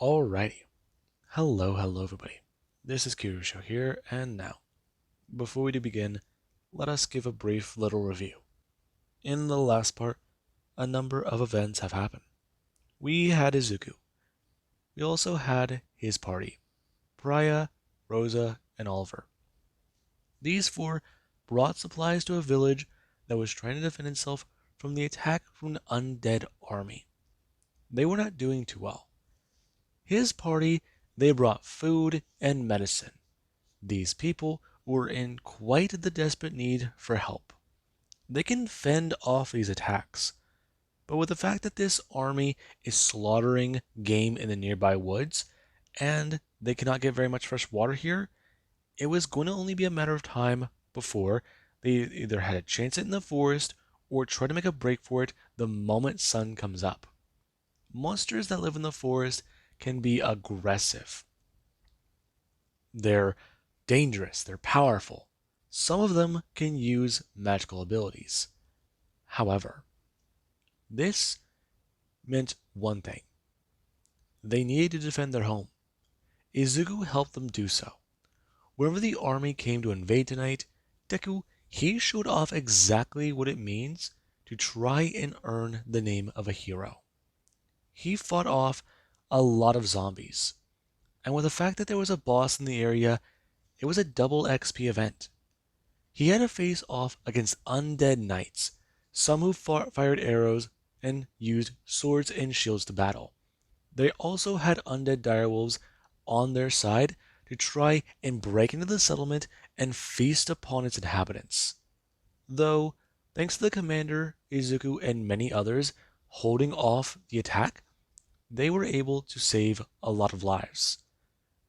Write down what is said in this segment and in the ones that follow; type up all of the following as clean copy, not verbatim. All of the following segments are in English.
Alrighty. Hello everybody. This is Kirusho here, and now, before we do begin, let us give a brief little review. In the last part, a number of events have happened. We had Izuku. We also had his party, Priya, Rosa, and Oliver. These four brought supplies to a village that was trying to defend itself from the attack from an undead army. They were not doing too well. His party, they brought food and medicine. These people were in quite the desperate need for help. They can fend off these attacks, but with the fact that this army is slaughtering game in the nearby woods, and they cannot get very much fresh water here, it was going to only be a matter of time before they either had a chance in the forest or try to make a break for it the moment sun comes up. Monsters that live in the forest can be aggressive. They're dangerous, they're powerful. Some of them can use magical abilities. However, this meant one thing. They needed to defend their home. Izuku helped them do so. Whenever the army came to invade tonight, Deku, he showed off exactly what it means to try and earn the name of a hero. He fought off a lot of zombies, and with the fact that there was a boss in the area, it was a double XP event. He had to face off against undead knights, some who fired arrows and used swords and shields to battle. They also had undead direwolves on their side to try and break into the settlement and feast upon its inhabitants. Though, thanks to the commander, Izuku, and many others holding off the attack, they were able to save a lot of lives.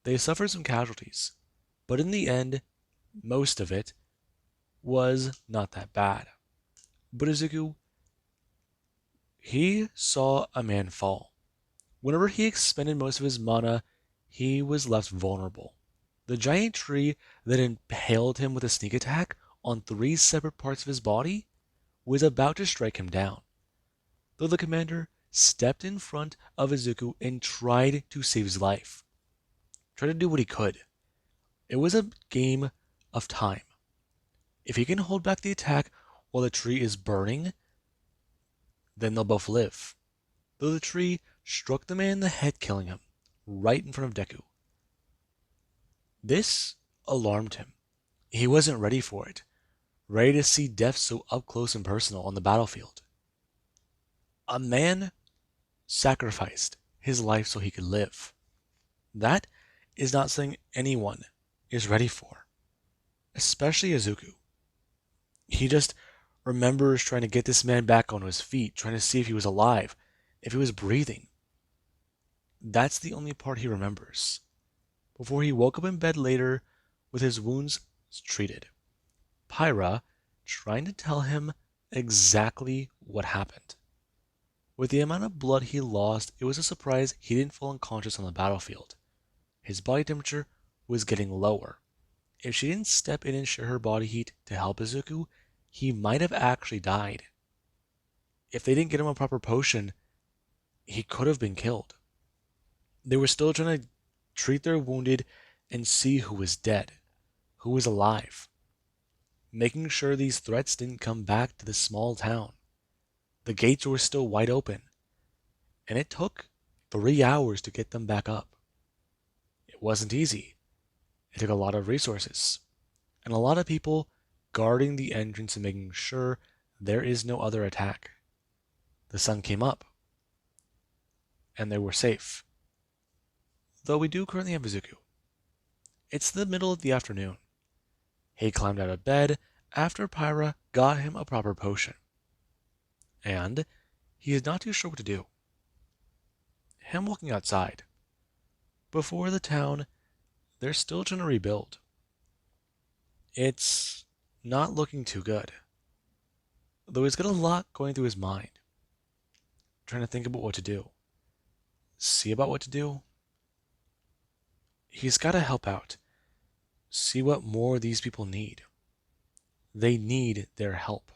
They suffered some casualties, but in the end, most of it was not that bad. But Izuku, he saw a man fall. Whenever he expended most of his mana, he was left vulnerable. The giant tree that impaled him with a sneak attack on three separate parts of his body was about to strike him down, though the commander stepped in front of Izuku and tried to save his life. Tried to do what he could. It was a game of time. If he can hold back the attack while the tree is burning, then they'll both live. Though the tree struck the man in the head, killing him, right in front of Deku. This alarmed him. He wasn't ready for it, ready to see death so up close and personal on the battlefield. A man sacrificed his life so he could live. That is not something anyone is ready for, especially Izuku. He just remembers trying to get this man back on his feet, trying to see if he was alive, if he was breathing. That's the only part he remembers. Before he woke up in bed later with his wounds treated. Pyra trying to tell him exactly what happened. With the amount of blood he lost, it was a surprise he didn't fall unconscious on the battlefield. His body temperature was getting lower. If she didn't step in and share her body heat to help Izuku, he might have actually died. If they didn't get him a proper potion, he could have been killed. They were still trying to treat their wounded and see who was dead, who was alive, making sure these threats didn't come back to the small town. The gates were still wide open, and it took 3 hours to get them back up. It wasn't easy. It took a lot of resources, and a lot of people guarding the entrance and making sure there is no other attack. The sun came up, and they were safe. Though we do currently have Izuku. It's the middle of the afternoon. He climbed out of bed after Pyra got him a proper potion. And he is not too sure what to do. Him walking outside. Before the town, they're still trying to rebuild. It's not looking too good. Though he's got a lot going through his mind. Trying to think about what to do. See about what to do. He's got to help out. See what more these people need. They need their help.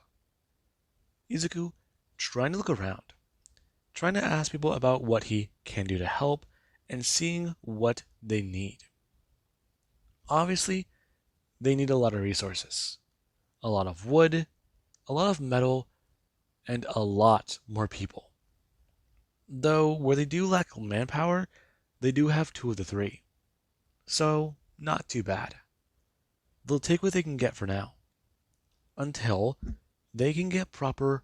Izuku trying to look around. Trying to ask people about what he can do to help and seeing what they need. Obviously, they need a lot of resources, a lot of wood, a lot of metal, and a lot more people. Though, where they do lack manpower, they do have two of the three. So, not too bad. They'll take what they can get for now, until they can get proper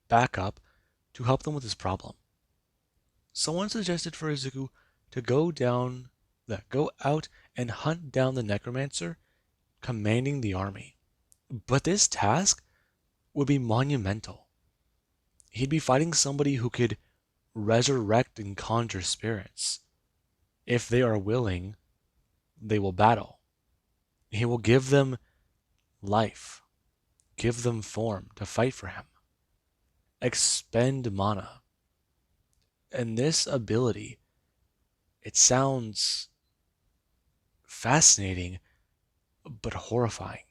backup to help them with this problem. Someone suggested for Izuku to go out and hunt down the necromancer commanding the army. But this task would be monumental. He'd be fighting somebody who could resurrect and conjure spirits. If they are willing, they will battle. He will give them life, give them form to fight for him, expend mana. And this ability, it sounds fascinating, but horrifying.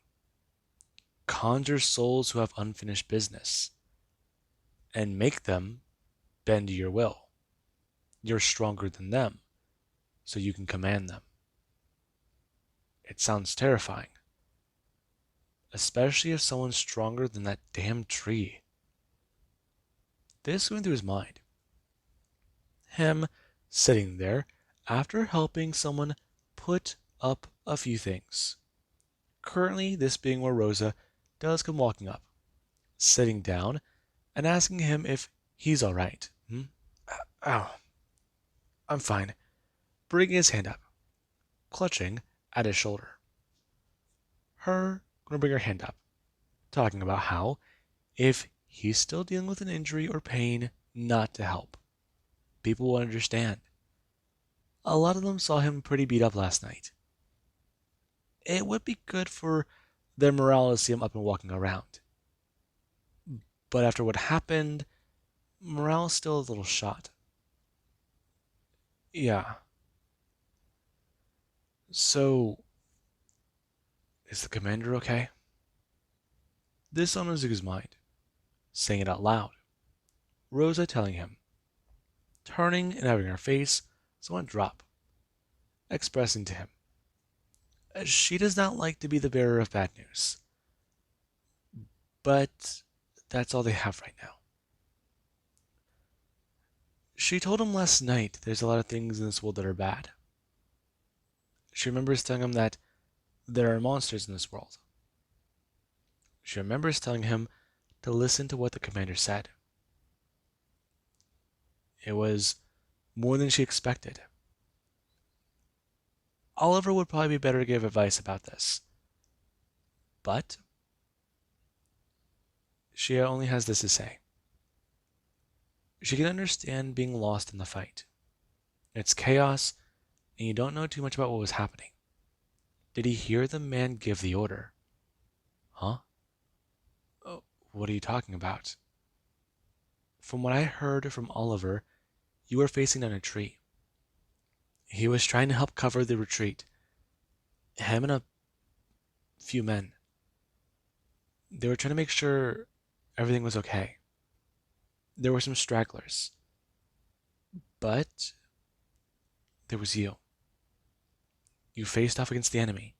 Conjure souls who have unfinished business and make them bend to your will. You're stronger than them, so you can command them. It sounds terrifying, especially if someone's stronger than that damn tree. This went through his mind. Him sitting there after helping someone put up a few things. Currently, this being where Rosa does come walking up, sitting down, and asking him if he's alright. Ow. I'm fine. Bringing his hand up, clutching at his shoulder. Her gonna bring her hand up, talking about how, if he's still dealing with an injury or pain, not to help. People will understand. A lot of them saw him pretty beat up last night. It would be good for their morale to see him up and walking around. But after what happened, morale is still a little shot. Yeah. So, is the commander okay? This on Izuku's mind, saying it out loud. Rosa telling him, turning and having her face somewhat drop, expressing to him, she does not like to be the bearer of bad news. But that's all they have right now. She told him last night there's a lot of things in this world that are bad. She remembers telling him that there are monsters in this world. She remembers telling him to listen to what the commander said. It was more than she expected. Oliver would probably be better to give advice about this. But she only has this to say. She can understand being lost in the fight. It's chaos, and you don't know too much about what was happening. Did he hear the man give the order? Huh? Oh, what are you talking about? From what I heard from Oliver, you were facing down a tree. He was trying to help cover the retreat. Him and a few men. They were trying to make sure everything was okay. There were some stragglers. But there was you. You faced off against the enemy.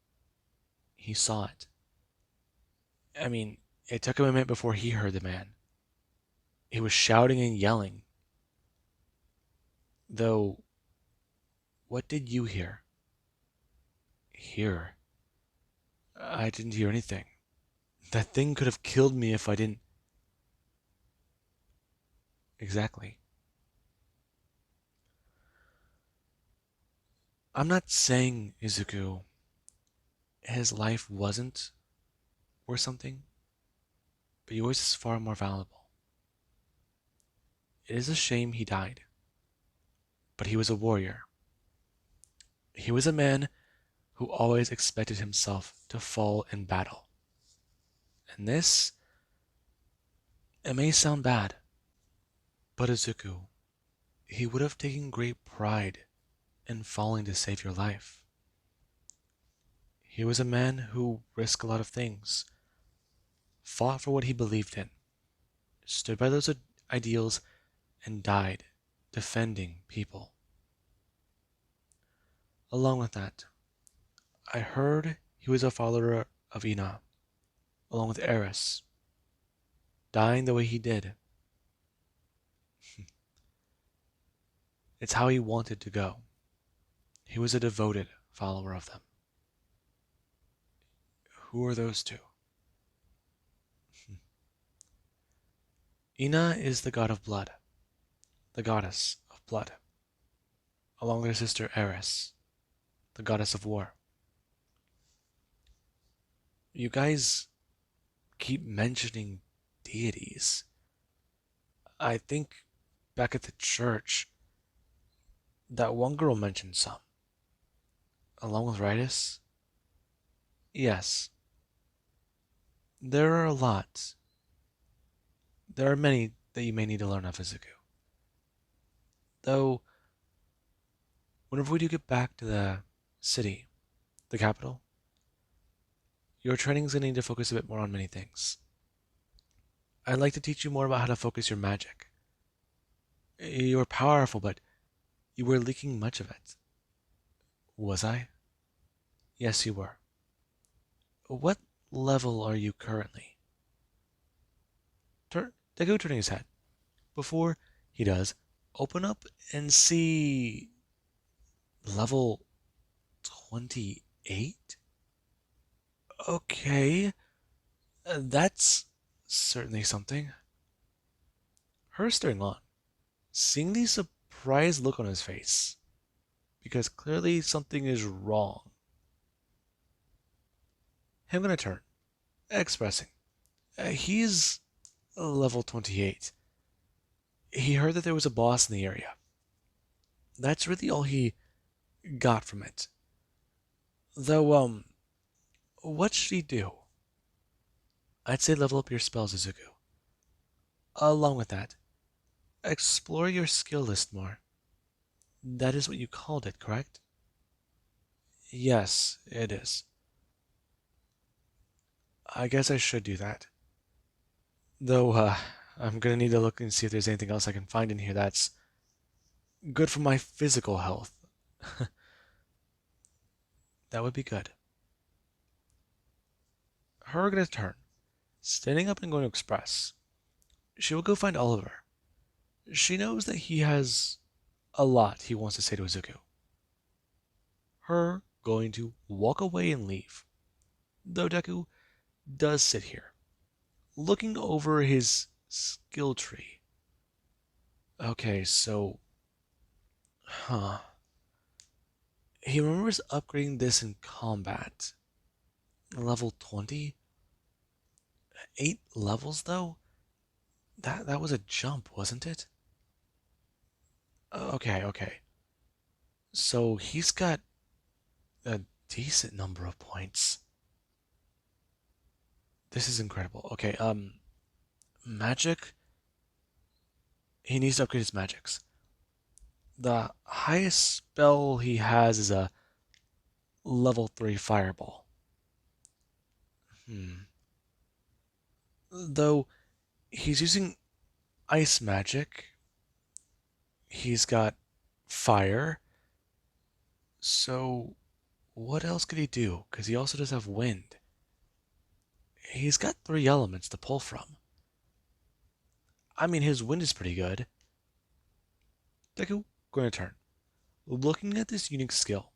He saw it. I mean, it took him a minute before he heard the man. He was shouting and yelling. Though, what did you hear? Hear? I didn't hear anything. That thing could have killed me if I didn't. Exactly. I'm not saying, Izuku, his life wasn't worth something, but yours is far more valuable. It is a shame he died, but he was a warrior. He was a man who always expected himself to fall in battle. And this, it may sound bad, but Izuku, he would have taken great pride in falling to save your life. He was a man who risked a lot of things, fought for what he believed in, stood by those ideals, and died defending people. Along with that, I heard he was a follower of Ina, along with Eris, dying the way he did. It's how he wanted to go. He was a devoted follower of them. Who are those two? Ina is the god of blood, the goddess of blood, along with her sister Eris, the goddess of war. You guys keep mentioning deities. I think back at the church, that one girl mentioned some, along with Ritus. Yes, there are a lot. There are many that you may need to learn of Izuku. Though, whenever we do get back to the city, the capital, your training is going to need to focus a bit more on many things. I'd like to teach you more about how to focus your magic. You were powerful, but you were leaking much of it. Was I? Yes, you were. What level are you currently? Deku turning his head. Before he does, open up and see level 28? Okay, that's certainly something. Her staring on, seeing the surprised look on his face, because clearly something is wrong. Him gonna turn, expressing. He's level 28. He heard that there was a boss in the area. That's really all he got from it. Though, what should he do? I'd say level up your spells, Izuku. Along with that, explore your skill list more. That is what you called it, correct? Yes, it is. I guess I should do that. Though, I'm gonna need to look and see if there's anything else I can find in here that's good for my physical health. That would be good. Her gonna turn, standing up and going to express. She will go find Oliver. She knows that he has a lot he wants to say to Izuku. Her going to walk away and leave. Though Deku does sit here, looking over his skill tree. Okay, so, huh. He remembers upgrading this in combat. Level 20? 8 levels, though? That was a jump, wasn't it? Okay. So he's got a decent number of points. This is incredible. Okay, magic. He needs to upgrade his magics. The highest spell he has is a level 3 fireball. Though he's using ice magic, he's got fire. So what else could he do? Because he also does have wind. He's got 3 elements to pull from. I mean, his wind is pretty good. Deku, going to turn. Looking at this unique skill.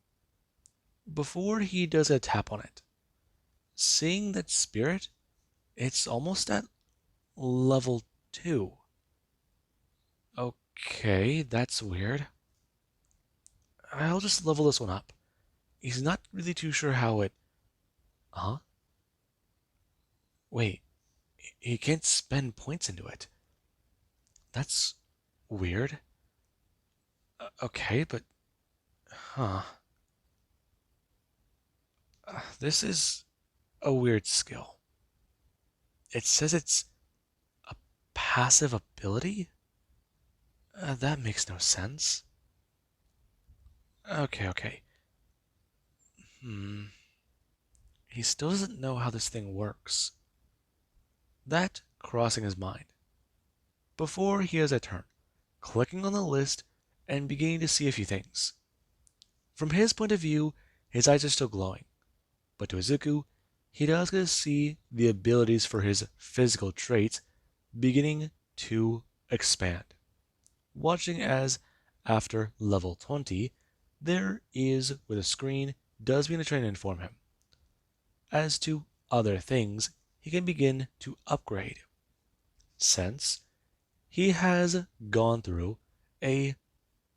Before he does a tap on it, seeing that spirit, it's almost at level 2. Okay, that's weird. I'll just level this one up. He's not really too sure how it... Huh? Wait, he can't spend points into it. That's weird. Okay, but... Huh. This is a weird skill. It says it's a passive ability? That makes no sense. Okay. He still doesn't know how this thing works. That crossing his mind. Before he has a turn, clicking on the list and beginning to see a few things. From his point of view, his eyes are still glowing, but to Izuku, he does get to see the abilities for his physical traits beginning to expand. Watching as, after level 20, there is, where the screen does begin to try to inform him. As to other things, he can begin to upgrade, since he has gone through a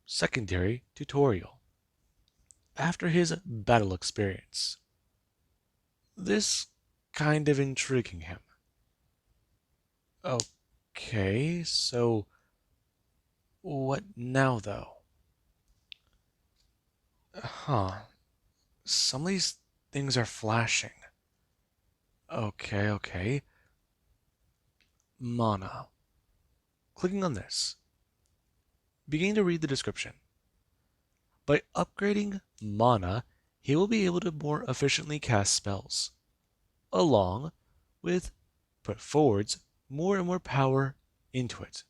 secondary tutorial after his battle experience. This kind of intriguing him. Okay, so what now though? Huh. Some of these things are flashing. Okay. Mana. Clicking on this. Beginning to read the description. By upgrading mana, he will be able to more efficiently cast spells, along with put forwards more and more power into it.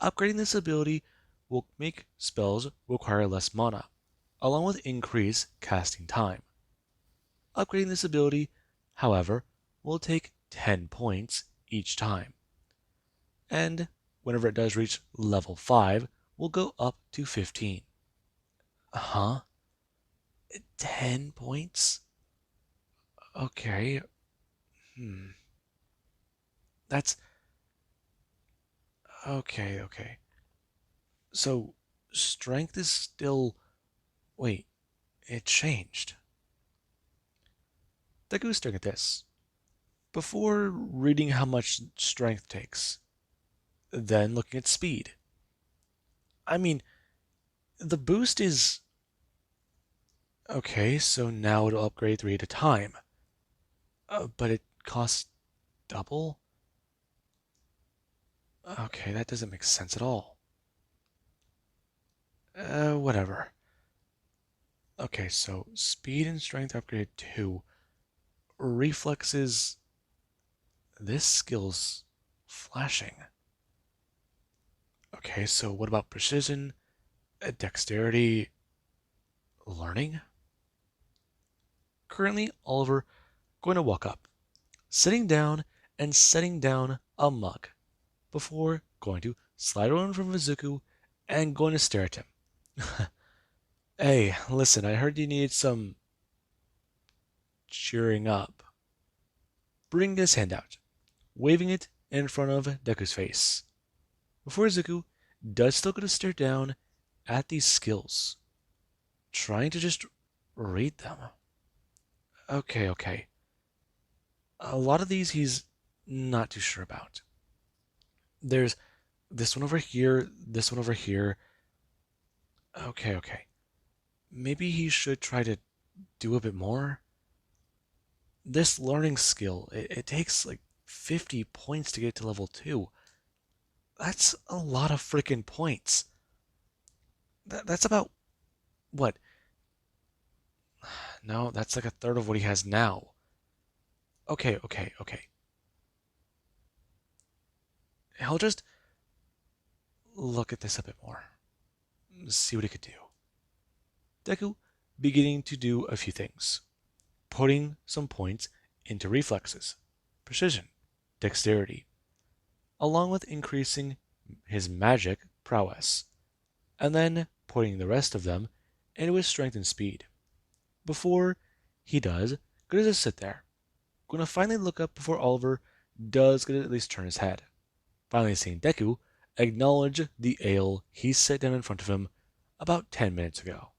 Upgrading this ability will make spells require less mana, along with increased casting time. Upgrading this ability, however, will take 10 points each time, and whenever it does reach level 5, will go up to 15. Huh? 10 points? Okay. Hmm. That's okay. So, strength is still. Wait, it changed. Deku's staring at this, before reading how much strength takes, then looking at speed. I mean, the boost is. Okay, so now it'll upgrade 3 at a time. But it costs double? Okay, that doesn't make sense at all. Whatever. Okay, so speed and strength upgrade 2. Reflexes. This skill's flashing. Okay, so what about precision, dexterity, learning? Currently, Oliver going to walk up, sitting down and setting down a mug, before going to slide over from Izuku and going to stare at him. Hey, listen, I heard you needed some cheering up. Bringing his hand out, waving it in front of Deku's face. Before Izuku does still go to stare down at these skills, trying to just read them. Okay. A lot of these he's not too sure about. There's this one over here, this one over here. Okay. Maybe he should try to do a bit more. This learning skill, it takes like 50 points to get to level 2. That's a lot of freaking points. That's about, what? No, that's like a third of what he has now. Okay. He'll just look at this a bit more. See what he could do. Deku beginning to do a few things. Putting some points into reflexes, precision, dexterity, along with increasing his magic prowess, and then putting the rest of them into his strength and speed. Before he does, gonna just sit there. Gonna finally look up before Oliver does get to at least turn his head. Finally seeing Deku acknowledge the ale he set down in front of him about 10 minutes ago.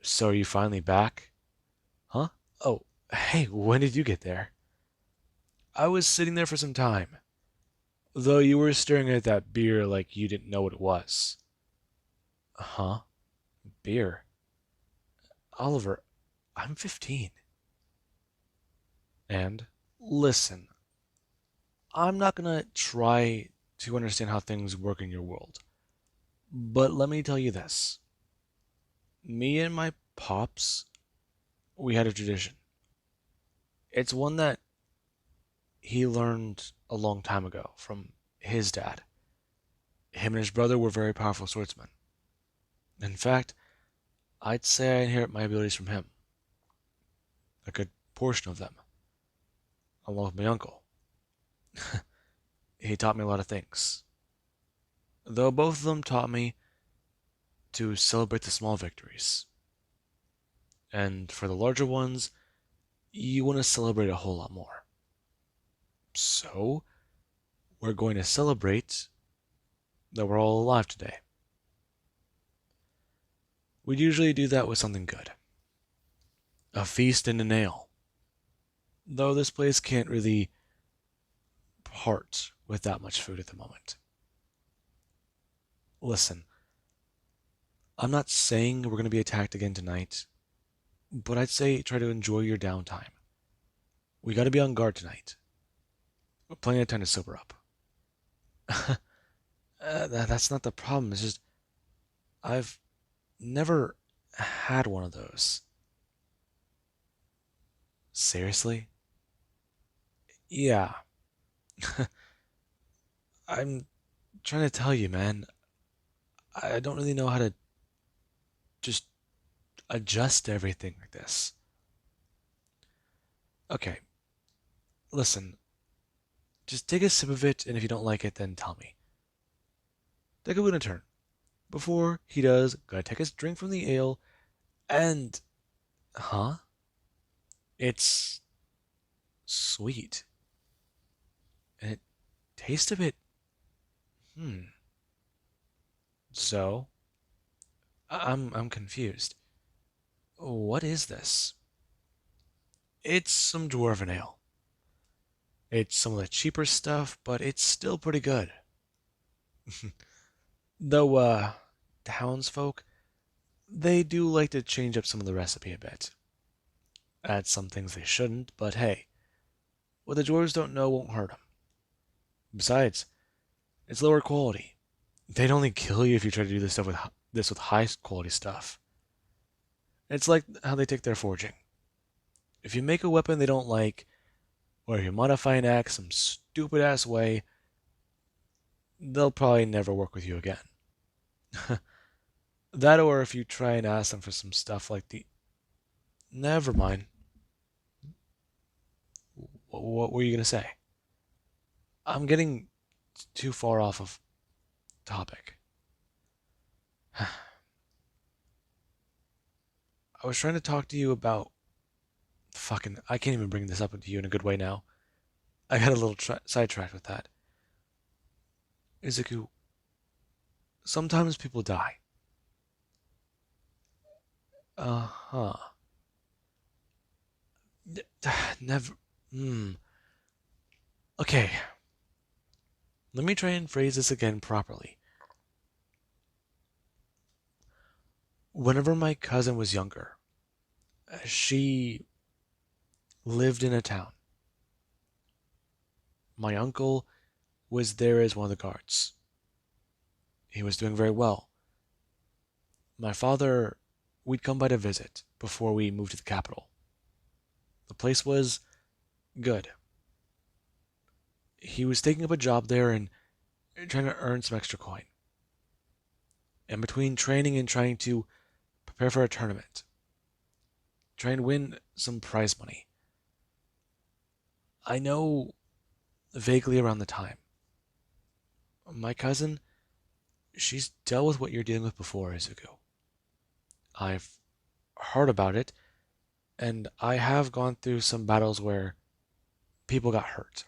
So are you finally back? Huh? Oh, hey, when did you get there? I was sitting there for some time, though you were staring at that beer like you didn't know what it was. Huh? Beer? Oliver, I'm 15. And listen, I'm not gonna try to understand how things work in your world, but let me tell you this. Me and my pops, we had a tradition. It's one that he learned a long time ago from his dad. Him and his brother were very powerful swordsmen. In fact, I'd say I inherit my abilities from him, a good portion of them, along with my uncle. He taught me a lot of things, though both of them taught me to celebrate the small victories. And for the larger ones, you want to celebrate a whole lot more. So, we're going to celebrate that we're all alive today. We'd usually do that with something good, a feast and an ale. Though this place can't really part with that much food at the moment. Listen, I'm not saying we're going to be attacked again tonight, but I'd say try to enjoy your downtime. We got to be on guard tonight. Plenty of time to sober up. That's not the problem. It's just I've never had one of those. Seriously? Yeah. I'm trying to tell you, man. I don't really know how to just adjust everything like this. Okay, listen. Just take a sip of it, and if you don't like it, then tell me. Deku gonna turn. Before he does, gotta take his drink from the ale, and huh? It's sweet, and it tastes a bit. Hmm. So I'm confused. What is this? It's some dwarven ale. It's some of the cheaper stuff, but it's still pretty good. Though, townsfolk, they do like to change up some of the recipe a bit. Add some things they shouldn't, but hey, what the dwarves don't know won't hurt them. Besides, it's lower quality. They'd only kill you if you try to do this with high quality stuff. It's like how they take their forging. If you make a weapon they don't like, or if you modify an axe some stupid ass way, they'll probably never work with you again. That or if you try and ask them for some stuff like the. Never mind. What were you gonna say? I'm getting too far off of topic. I was trying to talk to you about fucking. I can't even bring this up to you in a good way now. I got a little sidetracked with that. Izuku, sometimes people die. Uh huh. Never. Hmm. Okay, let me try and phrase this again properly. Whenever my cousin was younger, she lived in a town. My uncle was there as one of the guards. He was doing very well. My father, we'd come by to visit before we moved to the capital. The place was good. He was taking up a job there and trying to earn some extra coin. And between training and trying to prepare for a tournament, try and win some prize money. I know vaguely around the time. My cousin, she's dealt with what you're dealing with before, Izuku. I've heard about it, and I have gone through some battles where people got hurt.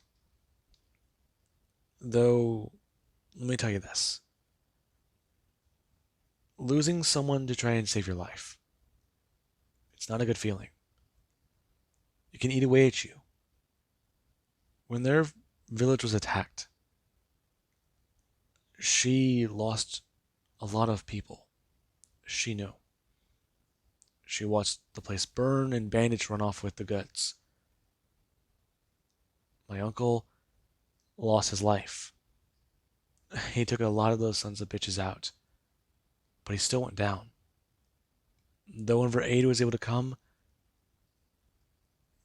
Though, let me tell you this. Losing someone to try and save your life, it's not a good feeling. It can eat away at you. When their village was attacked, she lost a lot of people. She knew. She watched the place burn and bandits run off with the goods. My uncle lost his life. He took a lot of those sons of bitches out, but he still went down. Though whenever aid was able to come,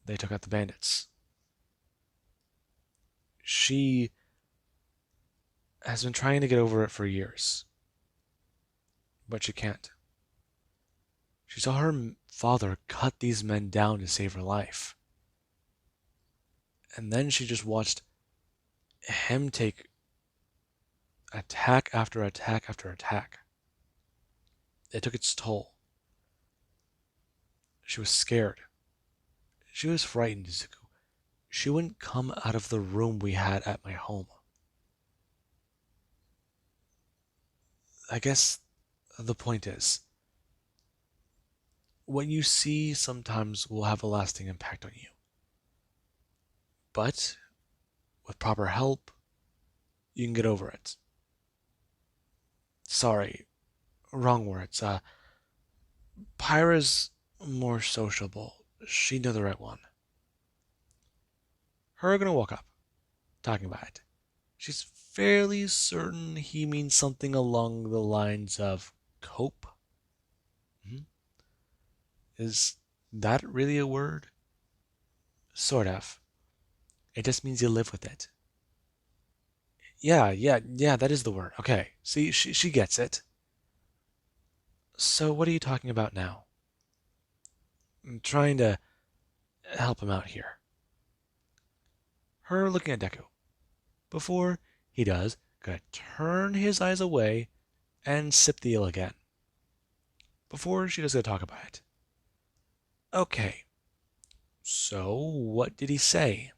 they took out the bandits. She has been trying to get over it for years, but she can't. She saw her father cut these men down to save her life. And then she just watched him take attack after attack after attack. It took its toll. She was scared. She was frightened, Izuku. She wouldn't come out of the room we had at my home. I guess the point is, what you see sometimes will have a lasting impact on you. But with proper help, you can get over it. Sorry, wrong words. Pyra's more sociable. She'd know the right one. Her gonna walk up, talking about it. She's fairly certain he means something along the lines of cope. Hmm? Is that really a word? Sort of. It just means you live with it. Yeah, that is the word. Okay. See, she gets it. So what are you talking about now? I'm trying to help him out here. Her looking at Deku. Before he does, gonna turn his eyes away and sip the ale again. Before she does gonna talk about it. Okay, so what did he say?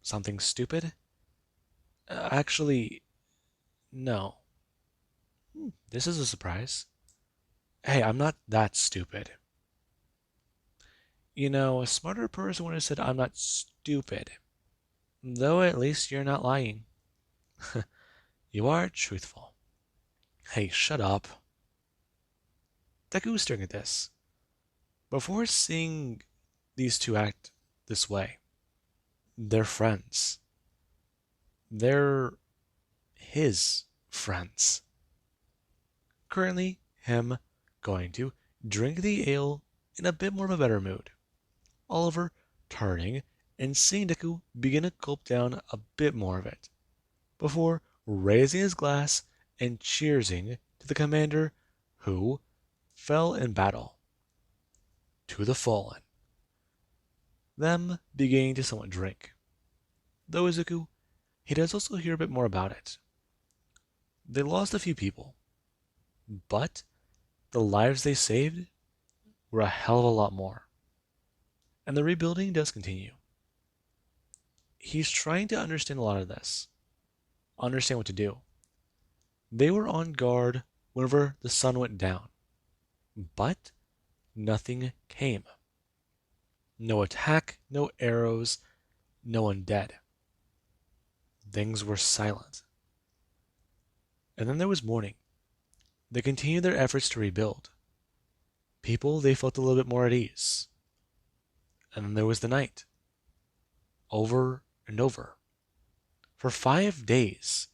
Something stupid? Actually, no. This is a surprise. Hey, I'm not that stupid. You know, a smarter person would have said I'm not stupid. Though at least you're not lying. You are truthful. Hey, shut up. Deku was staring at this. Before seeing these two act this way, they're friends. They're his friends. Currently, him going to drink the ale in a bit more of a better mood. Oliver turning and seeing Deku begin to gulp down a bit more of it, before raising his glass and cheersing to the commander who fell in battle. To the fallen. Them beginning to somewhat drink. Though Izuku, he does also hear a bit more about it. They lost a few people, but the lives they saved were a hell of a lot more. And the rebuilding does continue. He's trying to understand a lot of this, understand what to do. They were on guard whenever the sun went down, but nothing came. No attack, no arrows, no one dead. Things were silent. And then there was morning. They continued their efforts to rebuild. People, they felt a little bit more at ease. And then there was the night. Over and over. For 5 days,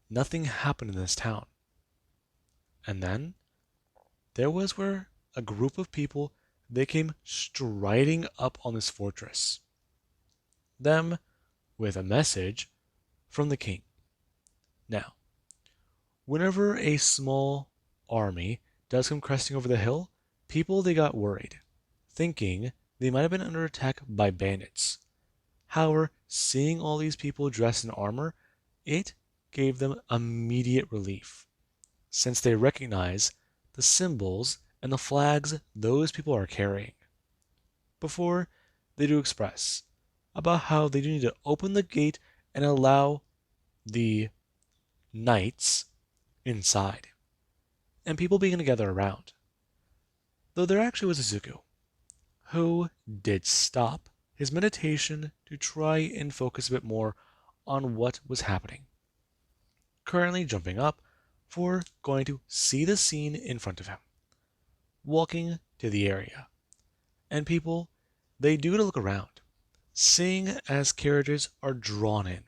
nothing happened in this town. And then there was where a group of people, they came striding up on this fortress. Them with a message from the king. Now, whenever a small army does come cresting over the hill, people they got worried, thinking they might have been under attack by bandits. However, seeing all these people dressed in armor, it gave them immediate relief, since they recognize the symbols and the flags those people are carrying. Before they do express about how they do need to open the gate and allow the knights inside, and people begin to gather around. Though there actually was Izuku, who did stop his meditation to try and focus a bit more on what was happening. Currently jumping up for going to see the scene in front of him. Walking to the area. And people, they do to look around, seeing as carriages are drawn in.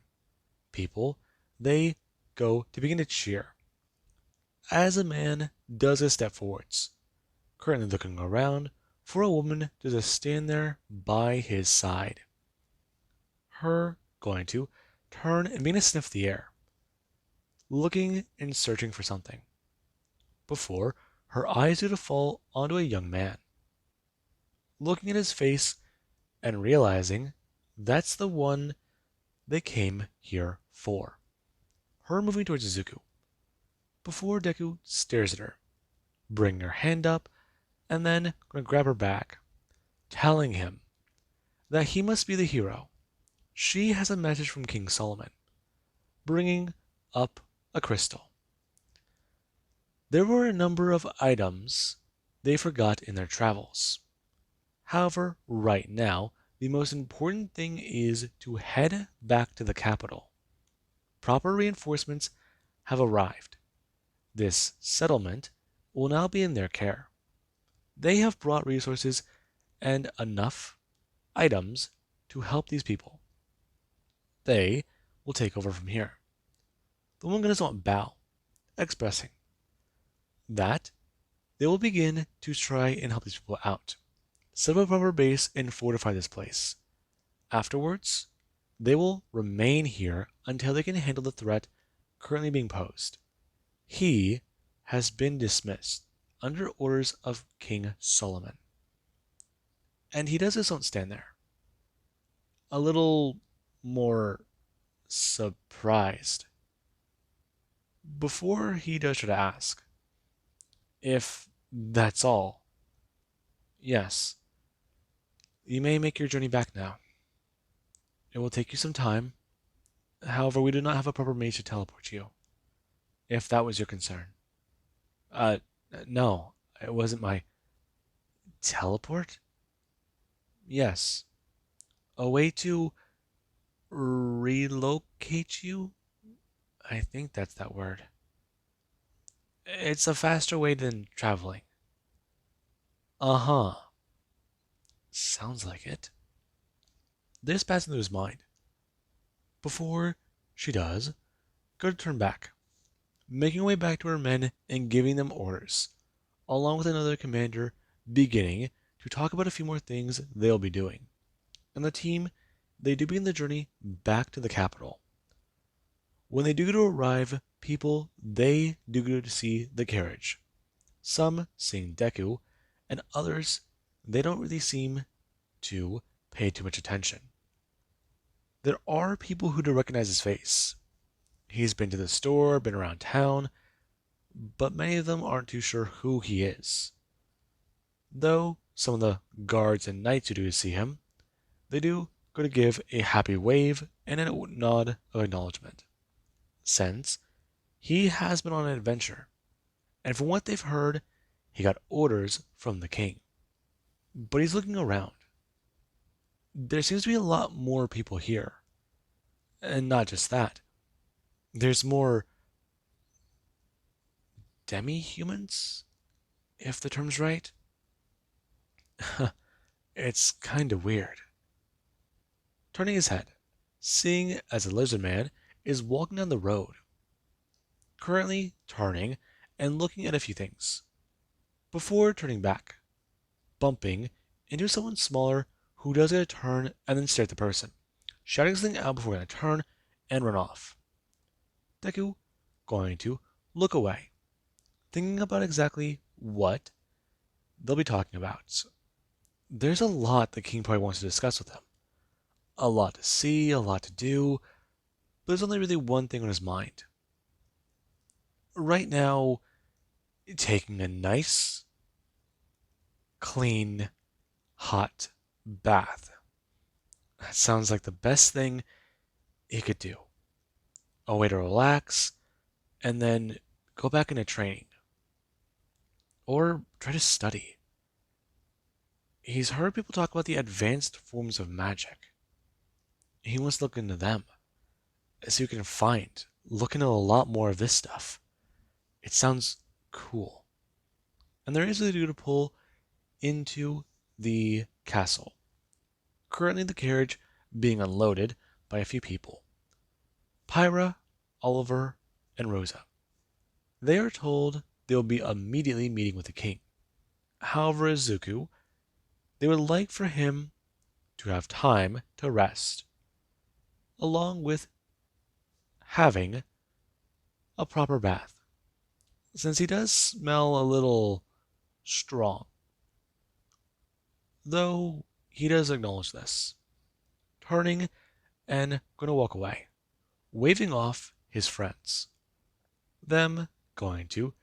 People, they go to begin to cheer. As a man does a step forwards, currently looking around for a woman to just stand there by his side. Her going to turn and begin to sniff the air, looking and searching for something. Before her eyes do to fall onto a young man. Looking at his face and realizing that's the one they came here for. Her moving towards Izuku, before Deku stares at her, bringing her hand up and then gonna grab her back, telling him that he must be the hero. She has a message from King Solomon, bringing up a crystal. There were a number of items they forgot in their travels. However, right now, the most important thing is to head back to the capital. Proper reinforcements have arrived. This settlement will now be in their care. They have brought resources and enough items to help these people. They will take over from here. The woman does not bow, expressing that they will begin to try and help these people out, set up a proper base and fortify this place. Afterwards, they will remain here until they can handle the threat currently being posed. He has been dismissed under orders of King Solomon. And he doesn't stand there. A little more surprised. Before he does try to ask, if that's all, yes, you may make your journey back now. It will take you some time. However, we do not have a proper mage to teleport you, if that was your concern. Uh, no, it wasn't my teleport? Yes. A way to relocate you? I think that's that word. It's a faster way than traveling. Uh-huh. Sounds like it. This passed into his mind. Before she does, go to turn back, making her way back to her men and giving them orders, along with another commander beginning to talk about a few more things they'll be doing. And the team, they do begin the journey back to the capital. When they do go to arrive, people, they do go to see the carriage. Some seeing Deku, and others, they don't really seem to pay too much attention. There are people who do recognize his face. He's been to the store, been around town, but many of them aren't too sure who he is. Though some of the guards and knights who do see him, they do go to give a happy wave and a nod of acknowledgement, since he has been on an adventure, and from what they've heard, he got orders from the king. But he's looking around. There seems to be a lot more people here. And not just that. There's more demi-humans, if the term's right. It's kind of weird. Turning his head, seeing as a lizard man is walking down the road, currently turning and looking at a few things, before turning back, bumping into someone smaller who does get a turn and then stare at the person, shouting something out before going to turn and run off. Deku going to look away, thinking about exactly what they'll be talking about. There's a lot the king probably wants to discuss with him. A lot to see, a lot to do, but there's only really one thing on his mind. Right now, taking a nice, clean, hot bath. That sounds like the best thing he could do. A way to relax, and then go back into training. Or try to study. He's heard people talk about the advanced forms of magic. He wants to look into them, so you can look into a lot more of this stuff. It sounds cool. And there is a dude to pull into the castle. Currently the carriage being unloaded by a few people. Pyra, Oliver, and Rosa. They are told they will be immediately meeting with the king. However, Izuku, they would like for him to have time to rest, along with having a proper bath. since he does smell a little strong, though he does acknowledge this, turning and going to walk away, waving off his friends. Them going to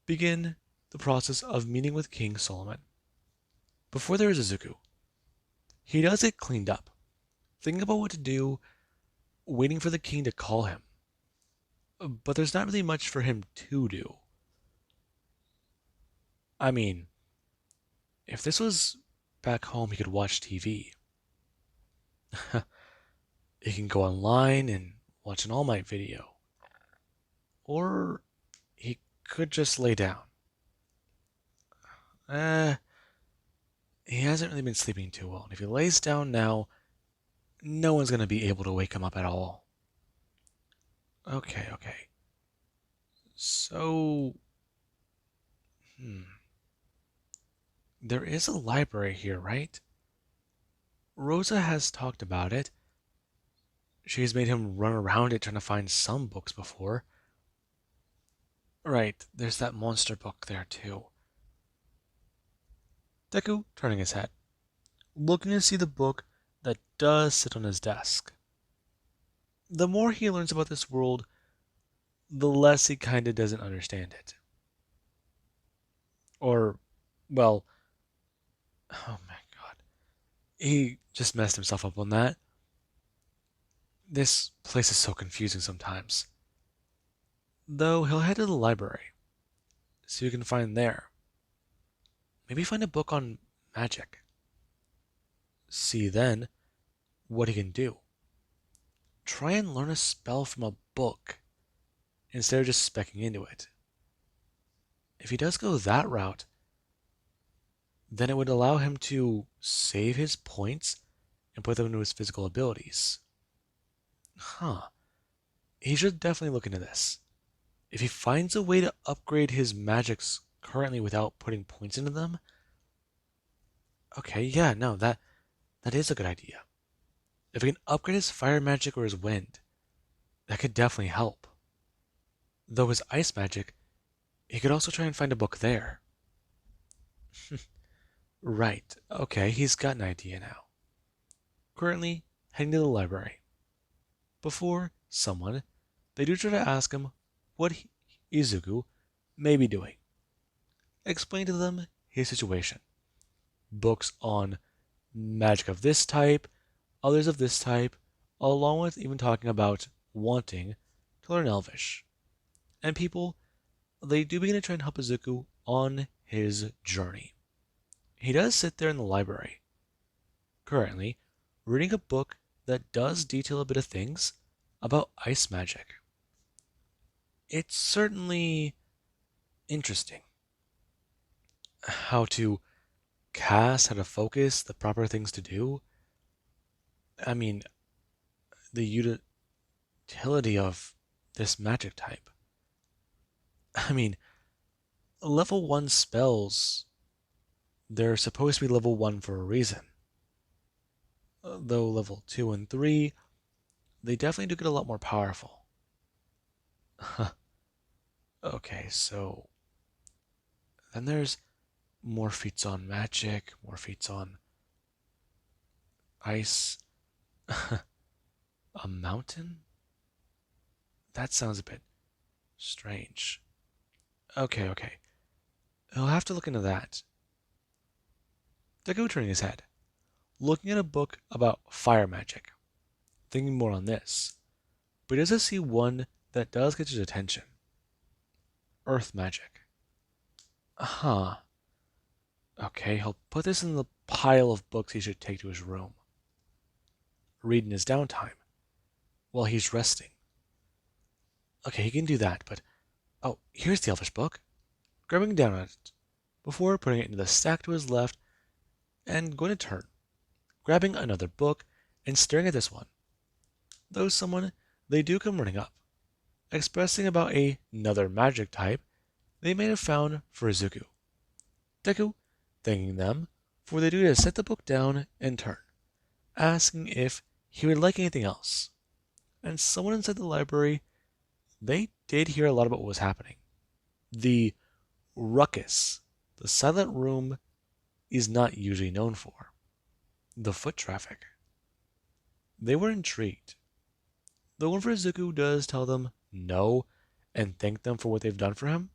begin the process of meeting with King Solomon. Before there is Izuku, he does get cleaned up, thinking about what to do, waiting for the king to call him. But there's not really much for him to do. I mean, if this was back home, he could watch TV. He can go online and watch an All Might video. Or he could just lay down. He hasn't really been sleeping too well. And if he lays down now, no one's going to be able to wake him up at all. Okay. So, there is a library here, right? Rosa has talked about it. She's made him run around it trying to find some books before. Right, there's that monster book there too. Deku turning his head, looking to see the book that does sit on his desk. The more he learns about this world, the less he kinda doesn't understand it. Or, well, oh my god. He just messed himself up on that. This place is so confusing sometimes. Though he'll head to the library, see what he can find there. Maybe find a book on magic. See then what he can do. Try and learn a spell from a book instead of just specking into it. If he does go that route, then it would allow him to save his points and put them into his physical abilities. He should definitely look into this. If he finds a way to upgrade his magics currently without putting points into them, okay, yeah, no, that is a good idea. If he can upgrade his fire magic or his wind, that could definitely help. Though his ice magic, he could also try and find a book there. Right, okay, he's got an idea now. Currently, heading to the library. Before someone, they do try to ask him what Izuku may be doing. Explain to them his situation. Books on magic of this type, others of this type, along with even talking about wanting to learn Elvish. And people, they do begin to try and help Izuku on his journey. He does sit there in the library, currently reading a book that does detail a bit of things about ice magic. It's certainly interesting. How to cast, how to focus, the proper things to do. I mean, the utility of this magic type. I mean, level 1 spells, they're supposed to be level 1 for a reason. Though level 2 and 3, they definitely do get a lot more powerful. Okay, so then there's more feats on magic, more feats on ice. A mountain? That sounds a bit strange. Okay. He'll have to look into that. Deku turning his head, looking at a book about fire magic, thinking more on this. But he does see one that does get his attention. Earth magic. Okay, he'll put this in the pile of books he should take to his room. Read in his downtime, while he's resting. Okay, he can do that, but... Oh, here's the Elvish book. Grabbing down on it, before putting it into the stack to his left, and going to turn. Grabbing another book, and staring at this one. Though someone, they do come running up, expressing about another magic type they may have found for Izuku. Deku thanking them, for they do to set the book down and turn, asking if he would like anything else. And someone inside the library, they did hear a lot about what was happening. the ruckus the silent room is not usually known for, the foot traffic. They were intrigued. Though whenever Zuko does tell them no and thank them for what they've done for him,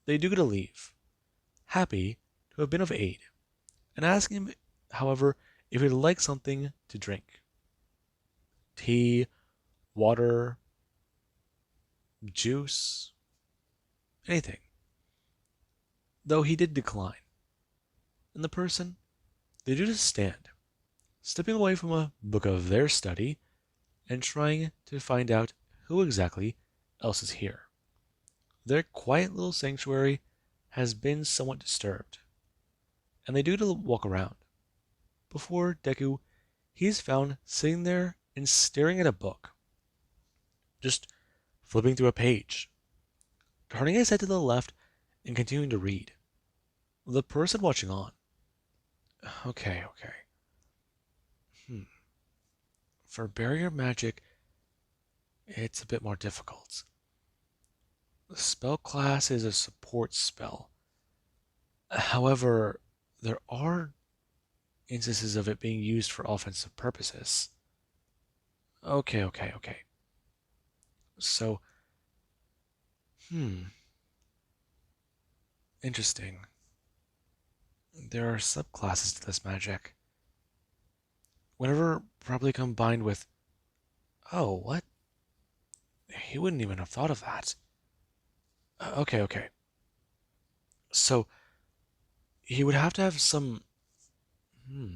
they do get to leave, happy to have been of aid, and asking him, however, if he'd like something to drink. Tea, water, juice, anything. Though he did decline. And the person, they do just stand, stepping away from a book of their study and trying to find out who exactly else is here. Their quiet little sanctuary has been somewhat disturbed, and they do to walk around. Before Deku, he's found sitting there and staring at a book, just flipping through a page, turning his head to the left and continuing to read. The person watching on. Okay. Hmm. For barrier magic, it's a bit more difficult. The spell class is a support spell. However, there are instances of it being used for offensive purposes. Okay. So, interesting. There are subclasses to this magic. Whenever probably combined with, oh, what? He wouldn't even have thought of that. Okay. So, he would have to have some, hmm,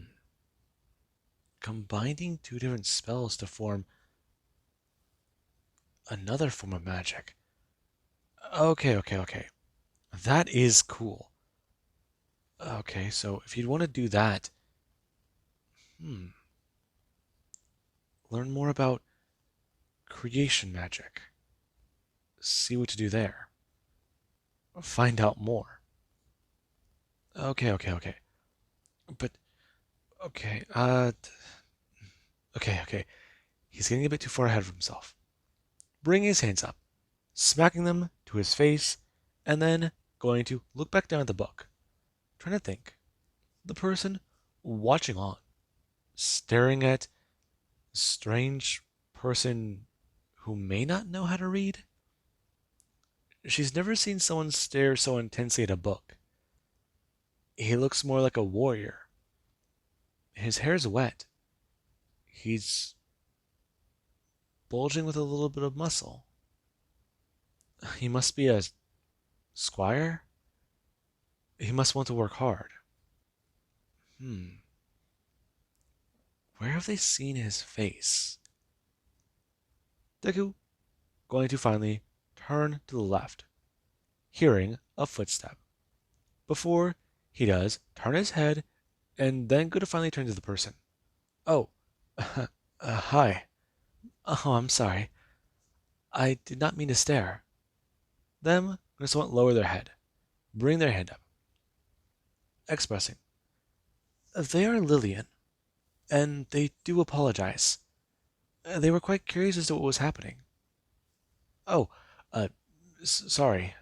combining two different spells to form another form of magic. Okay. That is cool. Okay, so if you'd want to do that, hmm, learn more about creation magic. See what to do there. Find out more. Okay. But, okay, okay. He's getting a bit too far ahead of himself. Bringing his hands up, smacking them to his face, and then going to look back down at the book, trying to think. The person watching on, staring at a strange person who may not know how to read. She's never seen someone stare so intensely at a book. He looks more like a warrior. His hair's wet. He's bulging with a little bit of muscle. He must be a squire? He must want to work hard. Hmm. Where have they seen his face? Deku going to finally turn to the left, hearing a footstep. Before he does, turn his head and then go to finally turn to the person. Oh, hi. Oh, I'm sorry. I did not mean to stare. Them going to somewhat lower their head, bring their hand up, expressing. They are Lillian, and they do apologize. They were quite curious as to what was happening. Oh, uh, sorry.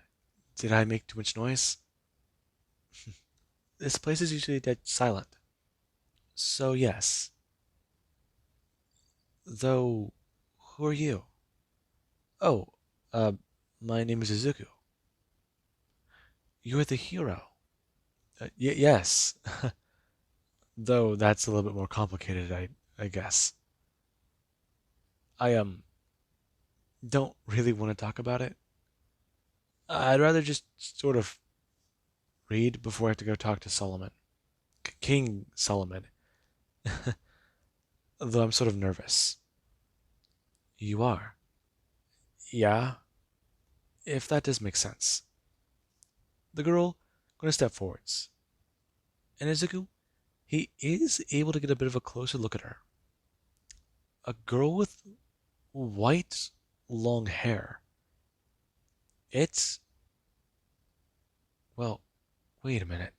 Did I make too much noise? This place is usually dead silent. So, yes. Though, who are you? Oh, uh, my name is Izuku. You're the hero. Yes. Though that's a little bit more complicated, I guess. I don't really want to talk about it. I'd rather just sort of read before I have to go talk to Solomon. King Solomon. Though I'm sort of nervous. You are? Yeah, if that does make sense. The girl gonna step forwards. And Izuku, he is able to get a bit of a closer look at her. A girl with white, long hair. It's, well, wait a minute.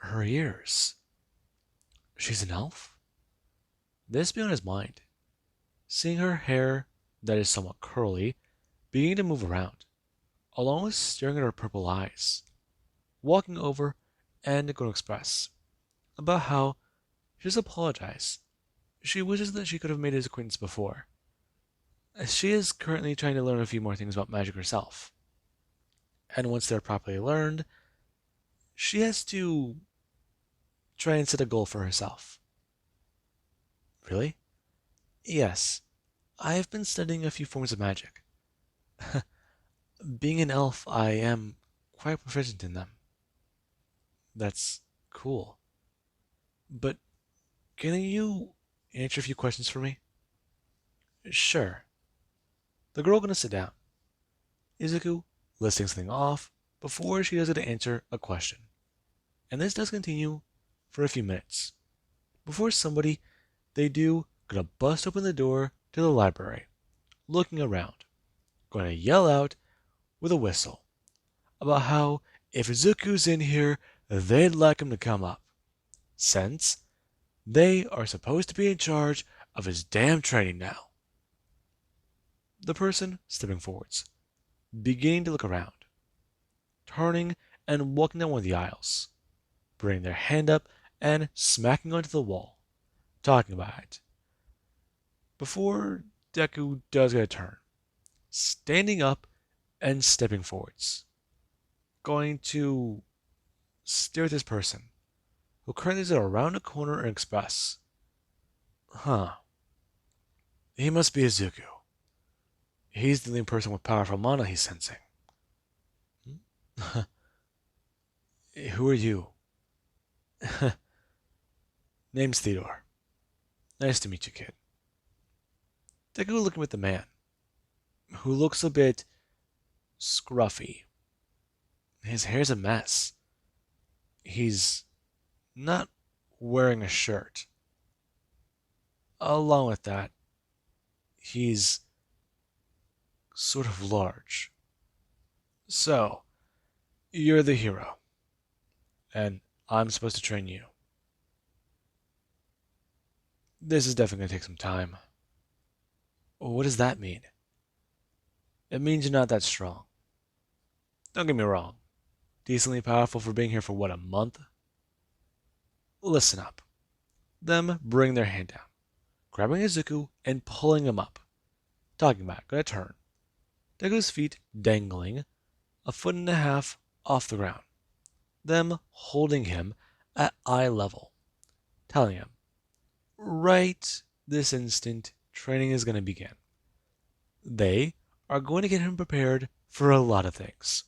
Her ears. She's an elf? This be on his mind. Seeing her hair that is somewhat curly, beginning to move around. along with staring at her purple eyes, walking over and going to express about how she does apologize. She wishes that she could have made his acquaintance before, as she is currently trying to learn a few more things about magic herself. And once they're properly learned, she has to try and set a goal for herself. Really? Yes, I have been studying a few forms of magic. Being an elf, I am quite proficient in them. That's cool. But can you answer a few questions for me? Sure. The girl gonna sit down. Izuku listing something off before she does it to answer a question. And this does continue for a few minutes. Before somebody, they do, gonna bust open the door to the library, looking around, gonna yell out with a whistle about how if Izuku's in here, they'd like him to come up, since they are supposed to be in charge of his damn training now. The person stepping forwards, beginning to look around, turning and walking down one of the aisles, bringing their hand up and smacking onto the wall, talking about it. Before Deku does get a turn, standing up and stepping forwards, going to stare at this person, who currently is around a corner and express, huh, he must be Izuku. He's the only person with powerful mana he's sensing. Who are you? Name's Theodore. Nice to meet you, kid. Deku looking at the man, who looks a bit scruffy. His hair's a mess. He's not wearing a shirt. Along with that, he's sort of large. So, you're the hero, and I'm supposed to train you. This is definitely going to take some time. What does that mean? It means you're not that strong. Don't get me wrong. Decently powerful for being here for what, a month? Listen up. Them bring their hand down, grabbing Izuku and pulling him up. Talking about, gonna turn. Deku's feet dangling, a foot and a half off the ground. Them holding him at eye level, telling him, right this instant, training is going to begin. They are going to get him prepared for a lot of things.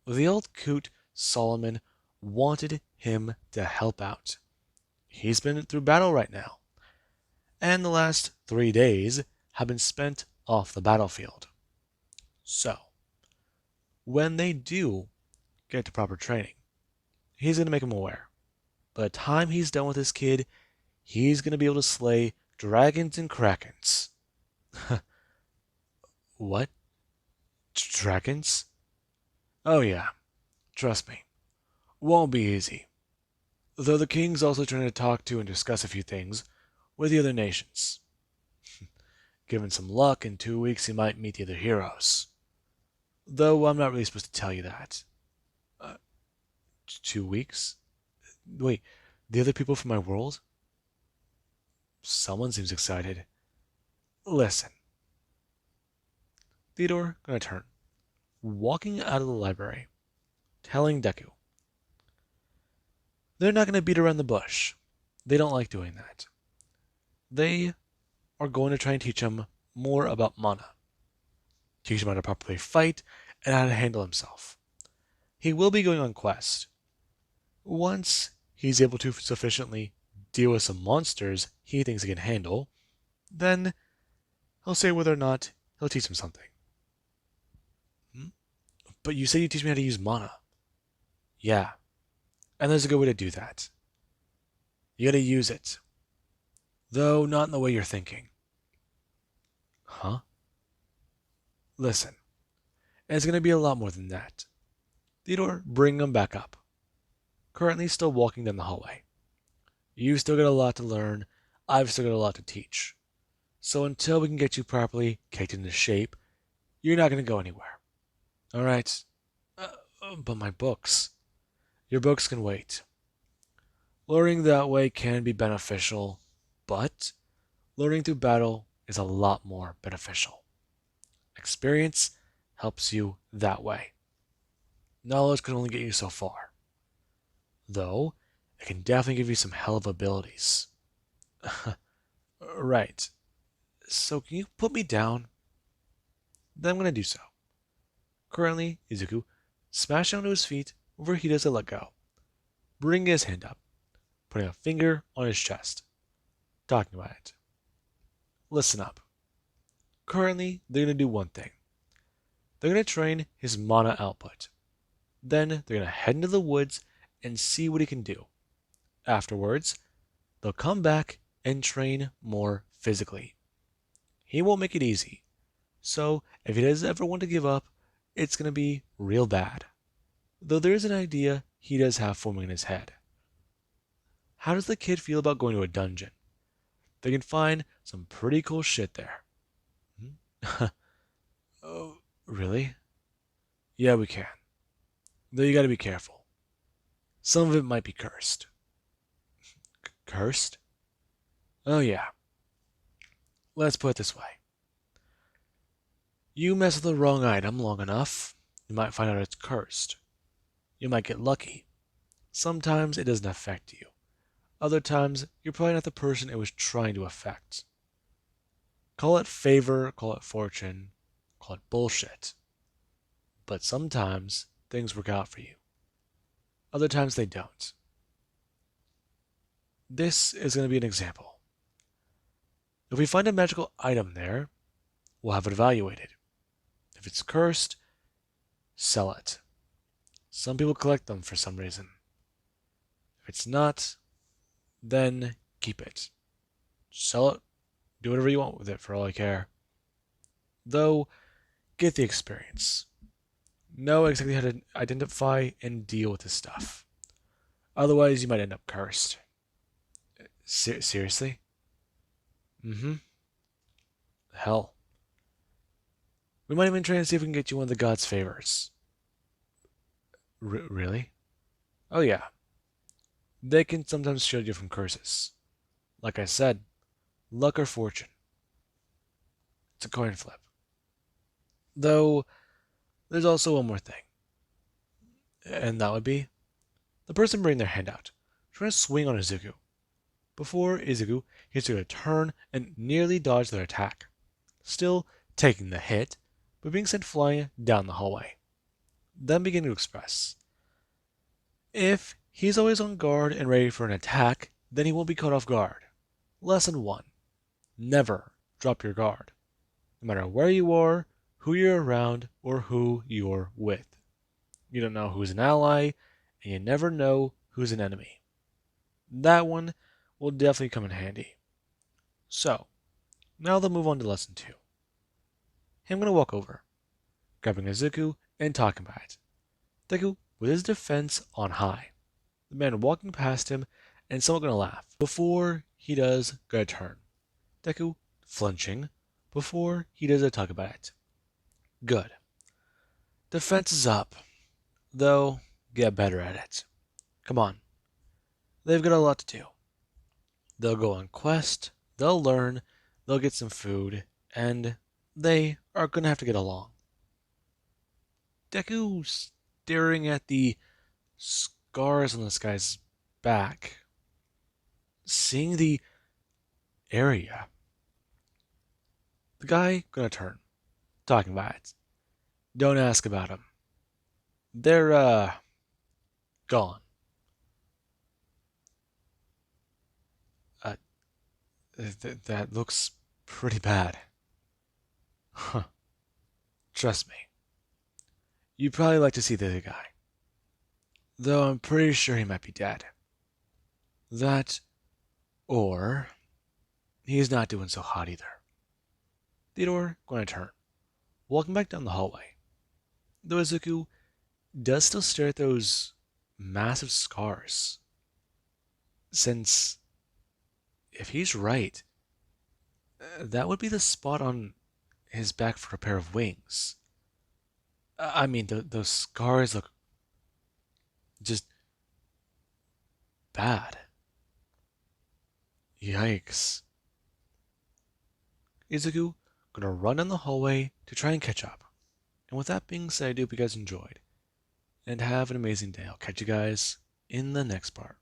The old coot, Solomon, wanted him to help out. He's been through battle right now, and the last 3 days have been spent off the battlefield. So, when they do get to proper training, he's going to make him aware. By the time he's done with this kid, he's going to be able to slay dragons and krakens. What? Dragons? Oh yeah, trust me. Won't be easy. Though the king's also trying to talk to and discuss a few things with the other nations. Given some luck, in 2 weeks he might meet the other heroes. Though I'm not really supposed to tell you that. 2 weeks? Wait, the other people from my world? Someone seems excited. Listen. Theodore gonna turn, walking out of the library, telling Deku. They're not gonna beat around the bush. They don't like doing that. They are going to try and teach him more about mana. Teach him how to properly fight and how to handle himself. He will be going on quest. Once he's able to sufficiently deal with some monsters he thinks he can handle, then he'll say whether or not he'll teach him something. But you said you teach me how to use mana. Yeah, and there's a good way to do that. You gotta use it. Though not in the way you're thinking. Huh? Listen, it's gonna be a lot more than that. Theodore, bring him back up. Currently still walking down the hallway. You've still got a lot to learn. I've still got a lot to teach. So until we can get you properly kicked into shape, you're not going to go anywhere. All right. But my books. Your books can wait. Learning that way can be beneficial, but learning through battle is a lot more beneficial. Experience helps you that way. Knowledge can only get you so far, though it can definitely give you some hell of abilities. Right. So can you put me down? Then I'm gonna do so. Currently, Izuku smashed onto his feet before he does a let go, bringing his hand up, putting a finger on his chest, talking about it. Listen up. Currently, they're gonna do one thing. They're gonna train his mana output. Then they're gonna head into the woods and see what he can do. Afterwards, they'll come back and train more physically. He won't make it easy, so if he does ever want to give up, it's gonna be real bad. Though there is an idea he does have forming in his head. How does the kid feel about going to a dungeon? They can find some pretty cool shit there. Hmm? Oh, really? Yeah, we can. Though you gotta be careful. Some of it might be cursed. Cursed? Oh, yeah. Let's put it this way. You mess with the wrong item long enough, you might find out it's cursed. You might get lucky. Sometimes it doesn't affect you. Other times, you're probably not the person it was trying to affect. Call it favor, call it fortune, call it bullshit. But sometimes things work out for you. Other times they don't. This is going to be an example. If we find a magical item there, we'll have it evaluated. If it's cursed, sell it. Some people collect them for some reason. If it's not, then keep it. Sell it, do whatever you want with it for all I care. Though, get the experience. Know exactly how to identify and deal with this stuff. Otherwise, you might end up cursed. Seriously? Mm-hmm. Hell. We might even try and see if we can get you one of the gods' favors. Really? Oh yeah. They can sometimes shield you from curses. Like I said, luck or fortune. It's a coin flip. Though, there's also one more thing. And that would be the person bringing their hand out, trying to swing on Izuku. Before Izuku gets to turn and nearly dodge their attack, still taking the hit, but being sent flying down the hallway. Then begin to express. If he's always on guard and ready for an attack, then he won't be caught off guard. Lesson 1. Never drop your guard, no matter where you are, who you're around, or who you're with. You don't know who's an ally, and you never know who's an enemy. That one will definitely come in handy. So, now they'll move on to lesson 2. I'm going to walk over, grabbing Izuku and talking about it. Deku with his defense on high. The man walking past him and someone going to laugh. Before he does, gonna turn. Deku flinching before he does a talk about it. Good. Defense is up, though get better at it. Come on. They've got a lot to do. They'll go on quest, they'll learn, they'll get some food, and they are going to have to get along. Deku staring at the scars on this guy's back, seeing the area. The guy gonna turn, talking about it. Don't ask about him. They're gone. Uh, that looks pretty bad. Huh. Trust me. You'd probably like to see the other guy. Though I'm pretty sure he might be dead. That, or he's not doing so hot either. Theodore going to turn, walking back down the hallway. Though Izuku does still stare at those massive scars. Since, if he's right, that would be the spot on his back for a pair of wings. I mean, those scars look just bad. Yikes. Izuku gonna run in the hallway to try and catch up. And with that being said, I do hope you guys enjoyed. And have an amazing day. I'll catch you guys in the next part.